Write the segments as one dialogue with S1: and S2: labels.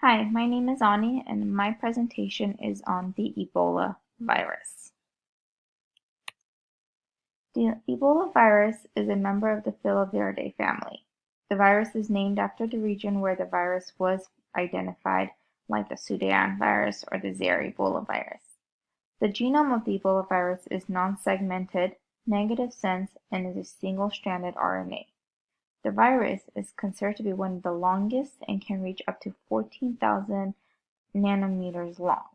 S1: Hi, my name is Ani, and my presentation is on the Ebola virus. The Ebola virus is a member of the Filoviridae family. The virus is named after the region where the virus was identified, like the Sudan virus or the Zaire Ebola virus. The genome of the Ebola virus is non-segmented, negative sense, and is a single-stranded RNA. The virus is considered to be one of the longest and can reach up to 14,000 nanometers long.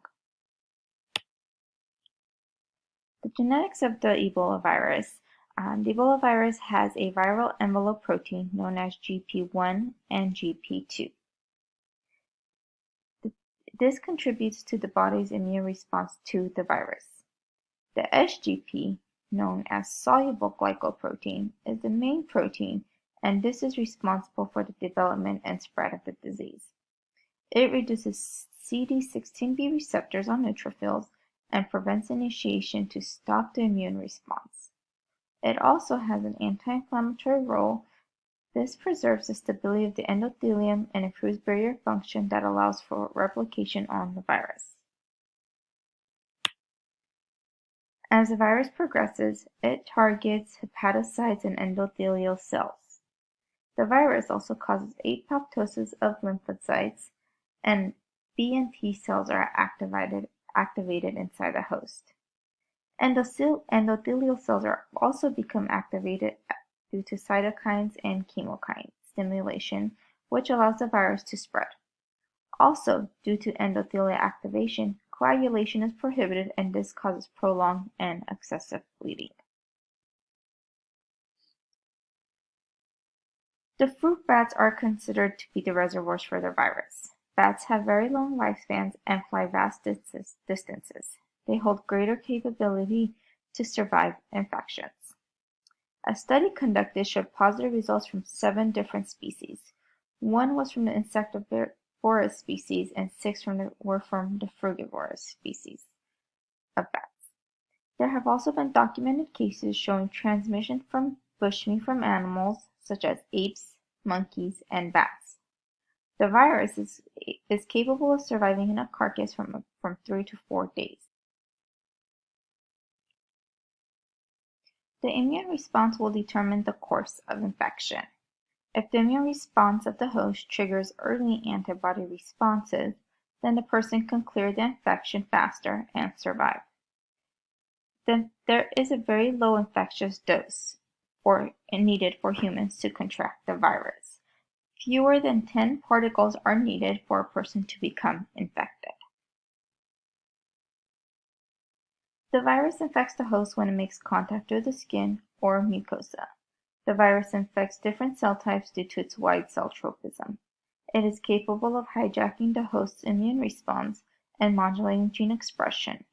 S1: The genetics of the Ebola virus. The Ebola virus has a viral envelope protein known as GP1 and GP2. This contributes to the body's immune response to the virus. The SGP, known as soluble glycoprotein, is the main protein, and this is responsible for the development and spread of the disease. It reduces CD16B receptors on neutrophils and prevents initiation to stop the immune response. It also has an anti-inflammatory role. This preserves the stability of the endothelium and improves barrier function that allows for replication on the virus. As the virus progresses, it targets hepatocytes and endothelial cells. The virus also causes apoptosis of lymphocytes, and B and T cells are activated inside the host. Endothelial cells also become activated due to cytokines and chemokine stimulation, which allows the virus to spread. Also, due to endothelial activation, coagulation is prohibited, and this causes prolonged and excessive bleeding. The fruit bats are considered to be the reservoirs for the virus. Bats have very long lifespans and fly vast distances. They hold greater capability to survive infections. A study conducted showed positive results from 7 different species. 1 was from the insectivorous species, and 6 were from the frugivorous species of bats. There have also been documented cases showing transmission from bushmeat from animals such as apes, monkeys, and bats. The virus is capable of surviving in a carcass from 3 to 4 days. The immune response will determine the course of infection. If the immune response of the host triggers early antibody responses, then the person can clear the infection faster and survive. Then there is a very low infectious dose needed for humans to contract the virus. Fewer than 10 particles are needed for a person to become infected. The virus infects the host when it makes contact with the skin or mucosa. The virus infects different cell types due to its wide cell tropism. It is capable of hijacking the host's immune response and modulating gene expression.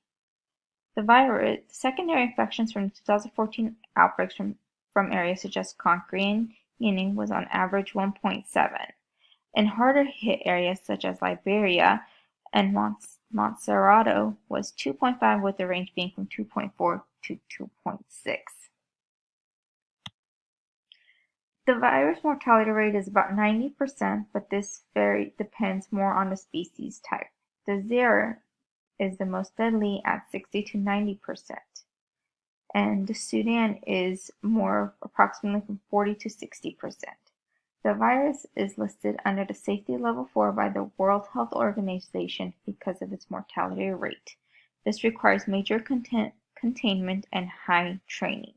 S1: The secondary infections from the 2014 outbreaks from areas such as Conakry and Guinea was on average 1.7. In harder hit areas such as Liberia and Montserrat was 2.5, with the range being from 2.4 to 2.6. The virus mortality rate is about 90%, but this depends more on the species type. The Zaire is the most deadly at 60 to 90%, and the Sudan is more approximately from 40 to 60%. The virus is listed under the safety level 4 by the World Health Organization because of its mortality rate. This requires major containment and high training.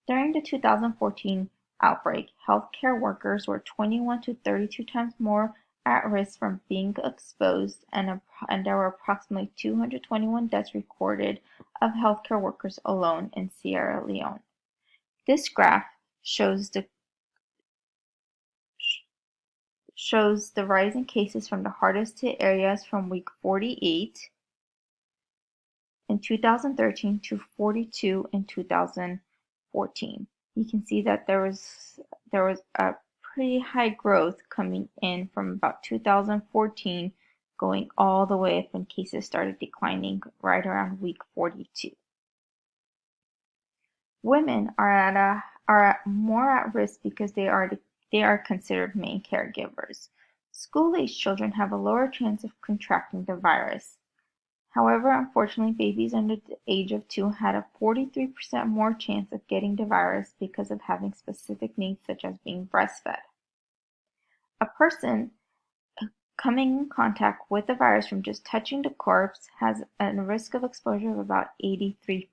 S1: During the 2014 outbreak, healthcare workers were 21 to 32 times more at risk from being exposed, and there were approximately 221 deaths recorded of healthcare workers alone in Sierra Leone. This graph shows the rise in cases from the hardest hit areas from week 48 in 2013 to 42 in 2014. You can see that there was a pretty high growth coming in from about 2014 going all the way up when cases started declining right around week 42. Women are more at risk because they are They are considered main caregivers. School-aged children have a lower chance of contracting the virus. However, unfortunately, babies under the age of 2 had a 43% more chance of getting the virus because of having specific needs such as being breastfed. A person coming in contact with the virus from just touching the corpse has a risk of exposure of about 83%.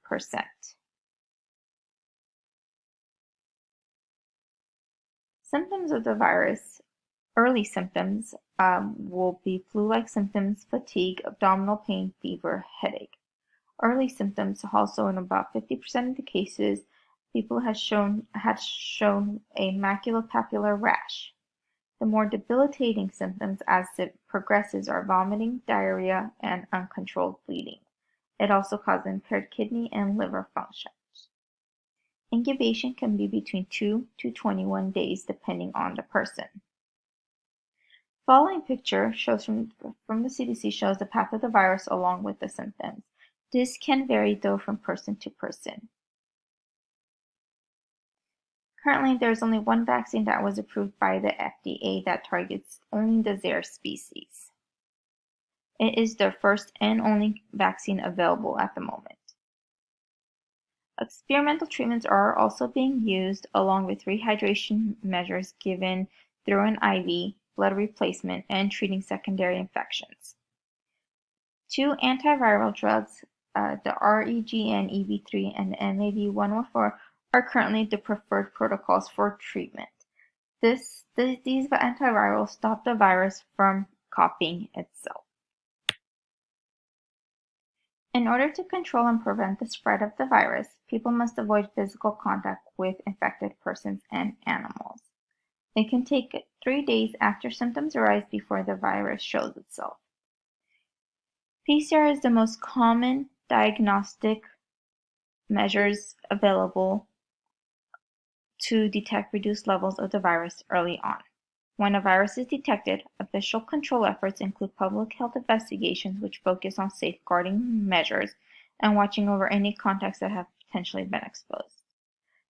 S1: Symptoms of the virus. Early symptoms will be flu-like symptoms, fatigue, abdominal pain, fever, headache. Early symptoms also in about 50% of the cases, people had shown a maculopapular rash. The more debilitating symptoms as it progresses are vomiting, diarrhea, and uncontrolled bleeding. It also causes impaired kidney and liver functions. Incubation can be between 2 to 21 days depending on the person. Following picture shows from the CDC shows the path of the virus along with the symptoms. This can vary though from person to person. Currently, there is only one vaccine that was approved by the FDA that targets only the Zaire species. It is the first and only vaccine available at the moment. Experimental treatments are also being used along with rehydration measures given through an IV, blood replacement, and treating secondary infections. Two antiviral drugs, the REGN-EB3 and the MAV-114, are currently the preferred protocols for treatment. These antivirals stop the virus from copying itself. In order to control and prevent the spread of the virus, people must avoid physical contact with infected persons and animals. It can take 3 days after symptoms arise before the virus shows itself. PCR is the most common diagnostic measures available to detect reduced levels of the virus early on. When a virus is detected, official control efforts include public health investigations which focus on safeguarding measures and watching over any contacts that have potentially been exposed.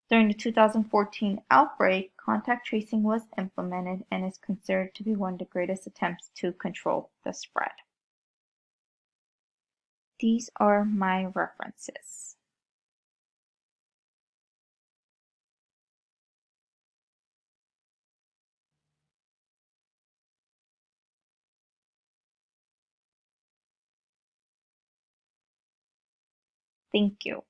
S1: During the 2014 outbreak, contact tracing was implemented and is considered to be one of the greatest attempts to control the spread. These are my references. Thank you.